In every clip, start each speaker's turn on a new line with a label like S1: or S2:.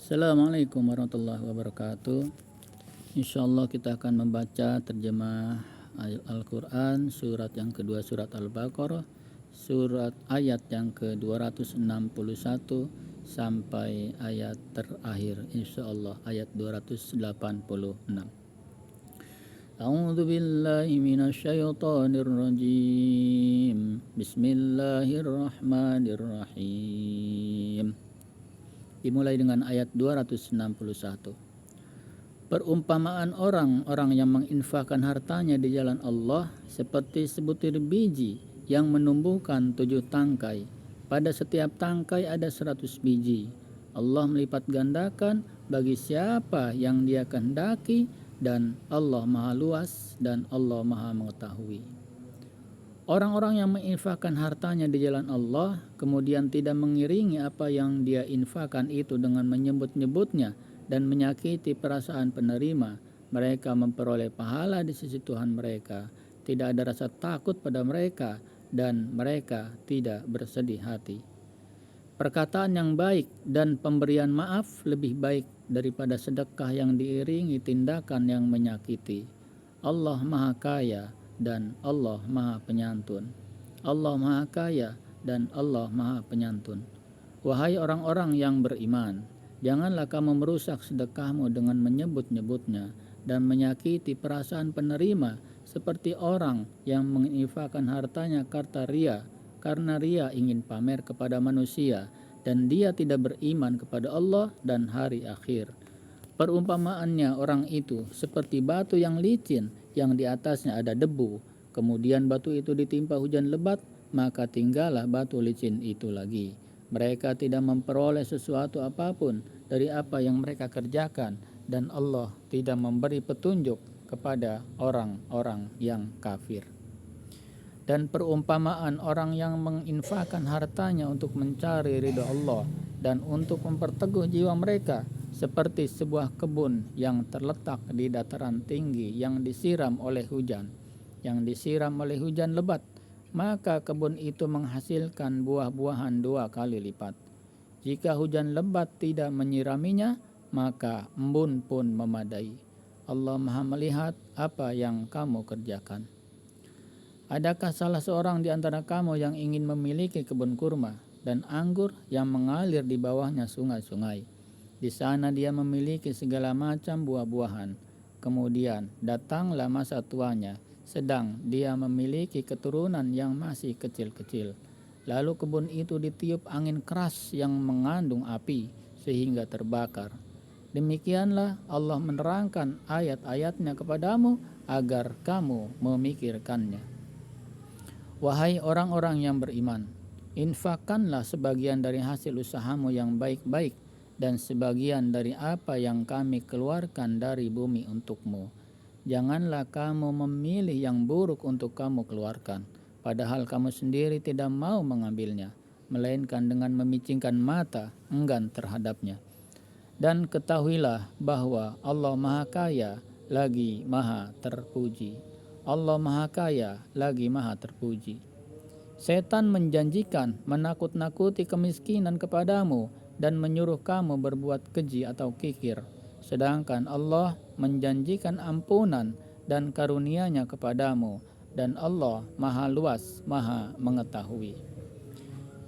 S1: Assalamualaikum warahmatullahi wabarakatuh. Insyaallah kita akan membaca terjemah ayat Al-Quran surat yang kedua, surat Al-Baqarah, surat ayat yang ke-261 sampai ayat terakhir, insyaallah ayat 286. A'udzu billahi minasyaitonir rajim. Bismillahirrahmanirrahim. Dimulai dengan ayat 261. Perumpamaan orang-orang yang menginfakkan hartanya di jalan Allah seperti sebutir biji yang menumbuhkan 7 tangkai. Pada setiap tangkai ada 100 biji. Allah melipat gandakan bagi siapa yang Dia kehendaki, dan Allah Maha Luas dan Allah Maha Mengetahui. Orang-orang yang menginfakkan hartanya di jalan Allah kemudian tidak mengiringi apa yang dia infakkan itu dengan menyebut-nyebutnya dan menyakiti perasaan penerima, mereka memperoleh pahala di sisi Tuhan mereka. Tidak ada rasa takut pada mereka dan mereka tidak bersedih hati. Perkataan yang baik dan pemberian maaf lebih baik daripada sedekah yang diiringi tindakan yang menyakiti. Allah Maha Kaya dan Allah Maha Penyantun. Allah Maha Kaya dan Allah Maha Penyantun. Wahai orang-orang yang beriman, janganlah kamu merusak sedekahmu dengan menyebut-nyebutnya dan menyakiti perasaan penerima seperti orang yang menginfakkan hartanya karena ria ingin pamer kepada manusia, dan dia tidak beriman kepada Allah dan hari akhir. Perumpamaannya orang itu seperti batu yang licin yang di atasnya ada debu. Kemudian batu itu ditimpa hujan lebat, maka tinggallah batu licin itu lagi. Mereka tidak memperoleh sesuatu apapun dari apa yang mereka kerjakan, dan Allah tidak memberi petunjuk kepada orang-orang yang kafir. Dan perumpamaan orang yang menginfakkan hartanya untuk mencari ridha Allah dan untuk memperteguh jiwa mereka seperti sebuah kebun yang terletak di dataran tinggi yang disiram oleh hujan lebat, maka kebun itu menghasilkan buah-buahan 2 kali lipat. Jika hujan lebat tidak menyiraminya, maka embun pun memadai. Allah Maha melihat apa yang kamu kerjakan. Adakah salah seorang di antara kamu yang ingin memiliki kebun kurma dan anggur yang mengalir di bawahnya sungai-sungai? Di sana dia memiliki segala macam buah-buahan. Kemudian datanglah masa tuanya, sedang dia memiliki keturunan yang masih kecil-kecil. Lalu kebun itu ditiup angin keras yang mengandung api sehingga terbakar. Demikianlah Allah menerangkan ayat-ayatnya kepadamu agar kamu memikirkannya. Wahai orang-orang yang beriman, infakkanlah sebagian dari hasil usahamu yang baik-baik dan sebagian dari apa yang kami keluarkan dari bumi untukmu. Janganlah kamu memilih yang buruk untuk kamu keluarkan, padahal kamu sendiri tidak mau mengambilnya, melainkan dengan memicingkan mata enggan terhadapnya. Dan ketahuilah bahwa Allah Maha Kaya lagi Maha Terpuji. Allah Maha Kaya lagi Maha Terpuji. Setan menjanjikan menakut-nakuti kemiskinan kepadamu dan menyuruh kamu berbuat keji atau kikir, sedangkan Allah menjanjikan ampunan dan karunia-Nya kepadamu, dan Allah Maha Luas, Maha Mengetahui.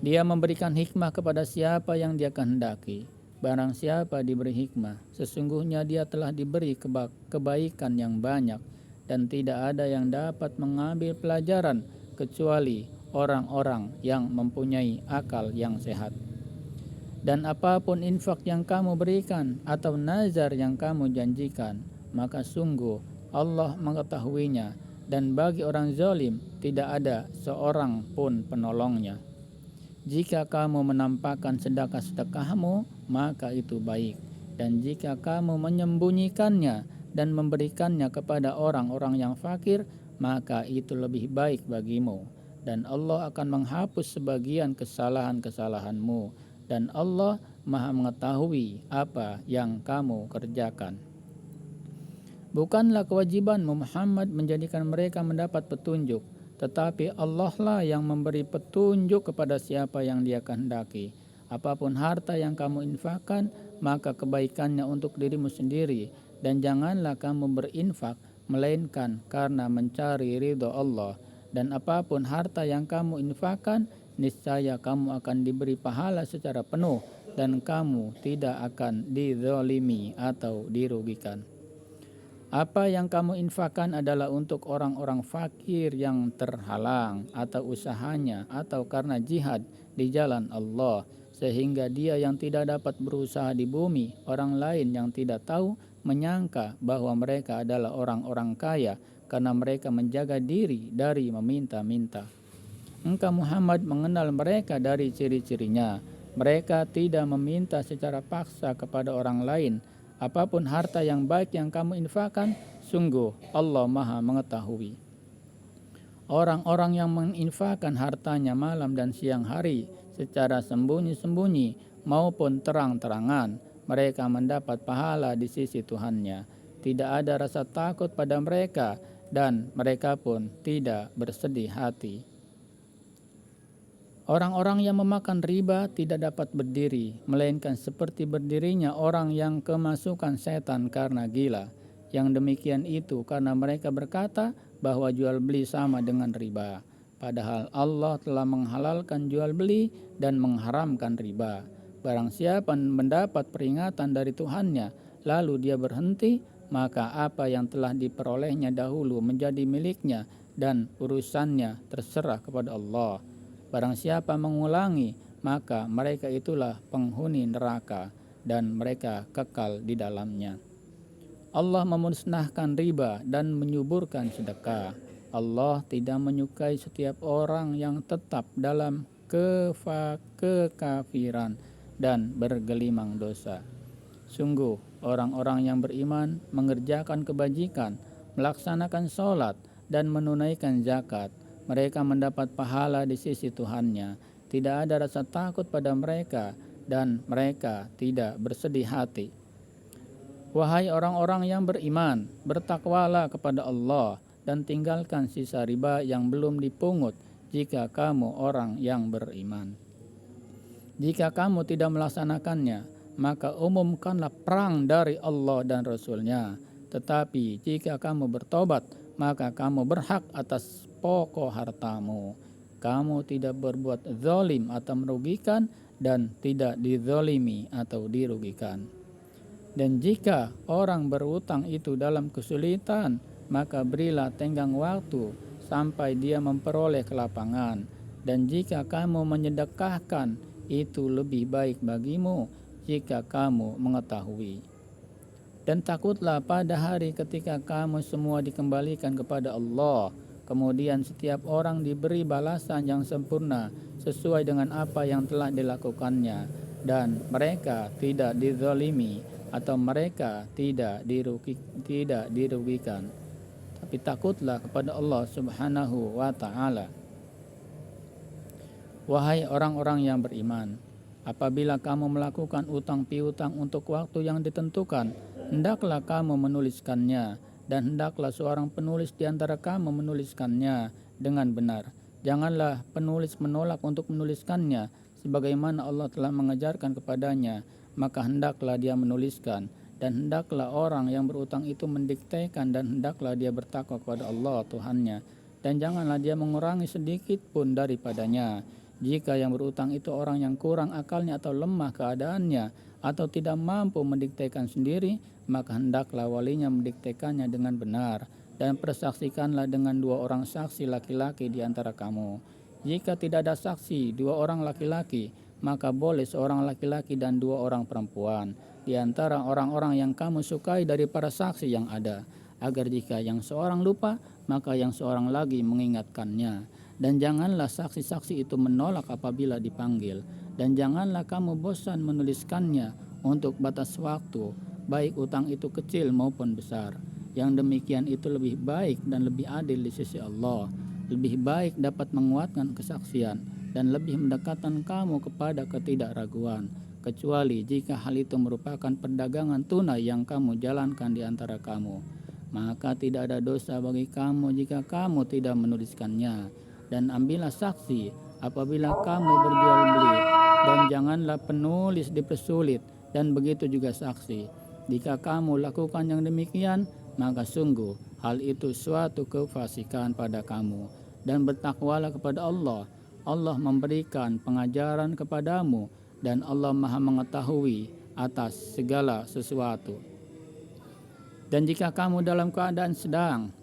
S1: Dia memberikan hikmah kepada siapa yang Dia kehendaki. Barang siapa diberi hikmah, sesungguhnya dia telah diberi kebaikan yang banyak, dan tidak ada yang dapat mengambil pelajaran kecuali orang-orang yang mempunyai akal yang sehat. Dan apapun infak yang kamu berikan atau nazar yang kamu janjikan, maka sungguh Allah mengetahuinya, dan bagi orang zalim tidak ada seorang pun penolongnya. Jika kamu menampakkan sedekah-sedekahmu, maka itu baik, dan jika kamu menyembunyikannya dan memberikannya kepada orang-orang yang fakir, maka itu lebih baik bagimu, dan Allah akan menghapus sebagian kesalahan-kesalahanmu, dan Allah Maha Mengetahui apa yang kamu kerjakan. Bukanlah kewajibanmu Muhammad menjadikan mereka mendapat petunjuk, tetapi Allah lah yang memberi petunjuk kepada siapa yang Dia kehendaki. Apapun harta yang kamu infakkan, maka kebaikannya untuk dirimu sendiri, dan janganlah kamu berinfak melainkan karena mencari ridho Allah. Dan apapun harta yang kamu infakkan, niscaya kamu akan diberi pahala secara penuh, dan kamu tidak akan dizalimi atau dirugikan. Apa yang kamu infakkan adalah untuk orang-orang fakir yang terhalang atau usahanya atau karena jihad di jalan Allah, sehingga dia yang tidak dapat berusaha di bumi, orang lain yang tidak tahu menyangka bahwa mereka adalah orang-orang kaya karena mereka menjaga diri dari meminta-minta. Engkau Muhammad mengenal mereka dari ciri-cirinya. Mereka tidak meminta secara paksa kepada orang lain. Apapun harta yang baik yang kamu infakkan, sungguh Allah Maha mengetahui. Orang-orang yang menginfakkan hartanya malam dan siang hari secara sembunyi-sembunyi maupun terang-terangan, mereka mendapat pahala di sisi Tuhannya. Tidak ada rasa takut pada mereka dan mereka pun tidak bersedih hati. Orang-orang yang memakan riba tidak dapat berdiri, melainkan seperti berdirinya orang yang kemasukan setan karena gila. Yang demikian itu karena mereka berkata bahwa jual beli sama dengan riba. Padahal Allah telah menghalalkan jual beli dan mengharamkan riba. Barang siapa mendapat peringatan dari Tuhannya, lalu dia berhenti, maka apa yang telah diperolehnya dahulu menjadi miliknya dan urusannya terserah kepada Allah. Barang siapa mengulangi, maka mereka itulah penghuni neraka dan mereka kekal di dalamnya. Allah memusnahkan riba dan menyuburkan sedekah. Allah tidak menyukai setiap orang yang tetap dalam kekafiran dan bergelimang dosa. Sungguh, orang-orang yang beriman mengerjakan kebajikan, melaksanakan sholat, dan menunaikan zakat. Mereka mendapat pahala di sisi Tuhannya. Tidak ada rasa takut pada mereka dan mereka tidak bersedih hati. Wahai orang-orang yang beriman, bertakwalah kepada Allah dan tinggalkan sisa riba yang belum dipungut jika kamu orang yang beriman. Jika kamu tidak melaksanakannya, maka umumkanlah perang dari Allah dan Rasul-Nya. Tetapi jika kamu bertobat, maka kamu berhak atas pokok hartamu. Kamu tidak berbuat zalim atau merugikan dan tidak dizalimi atau dirugikan. Dan jika orang berutang itu dalam kesulitan, maka berilah tenggang waktu sampai dia memperoleh kelapangan. Dan jika kamu menyedekahkan, itu lebih baik bagimu jika kamu mengetahui. Dan takutlah pada hari ketika kamu semua dikembalikan kepada Allah. Kemudian setiap orang diberi balasan yang sempurna sesuai dengan apa yang telah dilakukannya. Dan mereka tidak dizalimi atau mereka tidak dirugikan. Tapi takutlah kepada Allah Subhanahu wa ta'ala. Wahai orang-orang yang beriman, apabila kamu melakukan utang piutang untuk waktu yang ditentukan, hendaklah kamu menuliskannya, dan hendaklah seorang penulis di antara kamu menuliskannya dengan benar. Janganlah penulis menolak untuk menuliskannya, sebagaimana Allah telah mengajarkan kepadanya, maka hendaklah dia menuliskan. Dan hendaklah orang yang berutang itu mendiktekan, dan hendaklah dia bertakwa kepada Allah Tuhannya. Dan janganlah dia mengurangi sedikit pun daripadanya. Jika yang berutang itu orang yang kurang akalnya atau lemah keadaannya atau tidak mampu mendiktekan sendiri, maka hendaklah walinya mendiktekannya dengan benar, dan persaksikanlah dengan 2 orang saksi laki-laki di antara kamu. Jika tidak ada saksi 2 orang laki-laki, maka boleh seorang laki-laki dan 2 orang perempuan di antara orang-orang yang kamu sukai dari para saksi yang ada, agar jika yang seorang lupa, maka yang seorang lagi mengingatkannya. Dan janganlah saksi-saksi itu menolak apabila dipanggil, dan janganlah kamu bosan menuliskannya untuk batas waktu, baik utang itu kecil maupun besar. Yang demikian itu lebih baik dan lebih adil di sisi Allah, lebih baik dapat menguatkan kesaksian, dan lebih mendekatkan kamu kepada ketidakraguan, kecuali jika hal itu merupakan perdagangan tunai yang kamu jalankan di antara kamu. Maka tidak ada dosa bagi kamu jika kamu tidak menuliskannya. Dan ambillah saksi apabila kamu berjual beli dan janganlah penulis dipersulit, dan begitu juga saksi. Jika kamu lakukan yang demikian, maka sungguh hal itu suatu kefasikan pada kamu. Dan bertakwalah kepada Allah. Allah memberikan pengajaran kepadamu, dan Allah Maha mengetahui atas segala sesuatu. Dan jika kamu dalam keadaan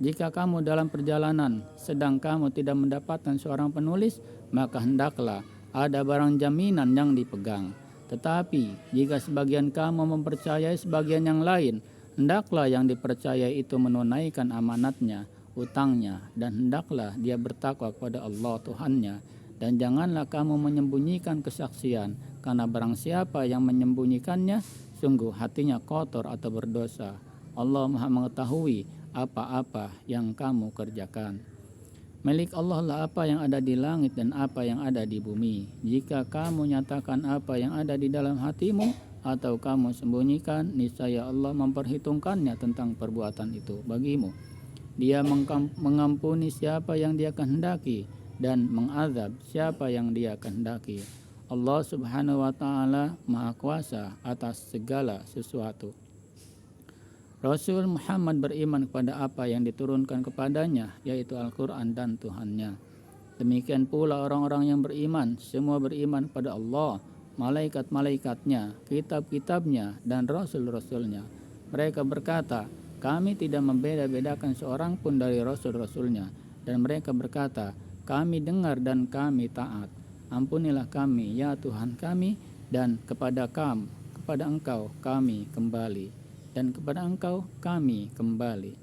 S1: jika kamu dalam perjalanan sedang kamu tidak mendapatkan seorang penulis, maka hendaklah ada barang jaminan yang dipegang. Tetapi jika sebagian kamu mempercayai sebagian yang lain, hendaklah yang dipercayai itu menunaikan amanatnya, utangnya, dan hendaklah dia bertakwa kepada Allah Tuhannya. Dan janganlah kamu menyembunyikan kesaksian, karena barang siapa yang menyembunyikannya, sungguh hatinya kotor atau berdosa. Allah Maha mengetahui apa-apa yang kamu kerjakan. Milik Allah lah apa yang ada di langit dan apa yang ada di bumi. Jika kamu nyatakan apa yang ada di dalam hatimu atau kamu sembunyikan, niscaya Allah memperhitungkannya tentang perbuatan itu bagimu. Dia mengampuni siapa yang dia kehendaki dan mengazab siapa yang dia kehendaki. Allah Subhanahu wa taala Maha Kuasa atas segala sesuatu. Rasul Muhammad beriman kepada apa yang diturunkan kepadanya, yaitu Al-Quran dan Tuhannya. Demikian pula orang-orang yang beriman, semua beriman kepada Allah, malaikat-malaikatnya, kitab-kitabnya, dan rasul-rasulnya. Mereka berkata, kami tidak membeda-bedakan seorang pun dari rasul-rasulnya. Dan mereka berkata, kami dengar dan kami taat. Ampunilah kami, ya Tuhan kami, dan kepada Engkau kami kembali. Dan kepada Engkau kami kembali.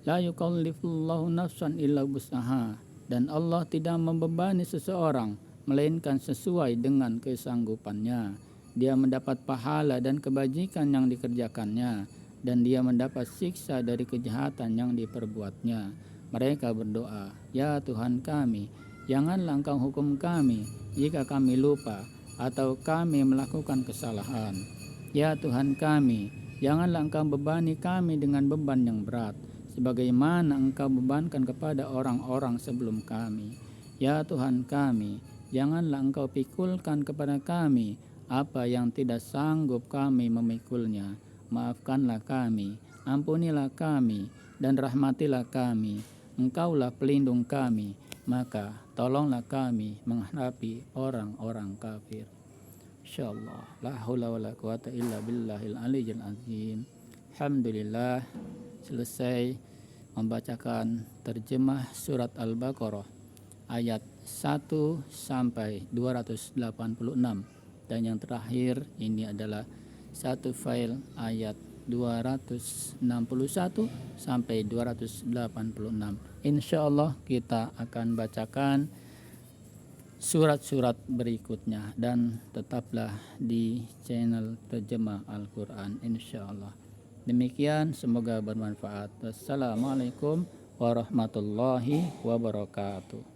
S1: La yukallifullahu nafsan illa wus'aha. Dan Allah tidak membebani seseorang melainkan sesuai dengan kesanggupannya. Dia mendapat pahala dan kebajikan yang dikerjakannya, dan dia mendapat siksa dari kejahatan yang diperbuatnya. Mereka berdoa, ya Tuhan kami, janganlah Engkau hukum kami jika kami lupa atau kami melakukan kesalahan. Ya Tuhan kami, janganlah Engkau bebani kami dengan beban yang berat, sebagaimana Engkau bebankan kepada orang-orang sebelum kami. Ya Tuhan kami, janganlah Engkau pikulkan kepada kami apa yang tidak sanggup kami memikulnya. Maafkanlah kami, ampunilah kami, dan rahmatilah kami. Engkaulah pelindung kami, maka tolonglah kami menghadapi orang-orang kafir. InsyaAllah. La haula wa la quwata illa billahil aliyyil azim. Alhamdulillah, selesai membacakan terjemah surat Al-Baqarah ayat 1 sampai 286. Dan yang terakhir ini adalah satu file ayat 261 sampai 286. InsyaAllah kita akan bacakan surat-surat berikutnya, dan tetaplah di channel Terjemah Al-Quran insyaallah. Demikian, semoga bermanfaat. Wassalamualaikum warahmatullahi wabarakatuh.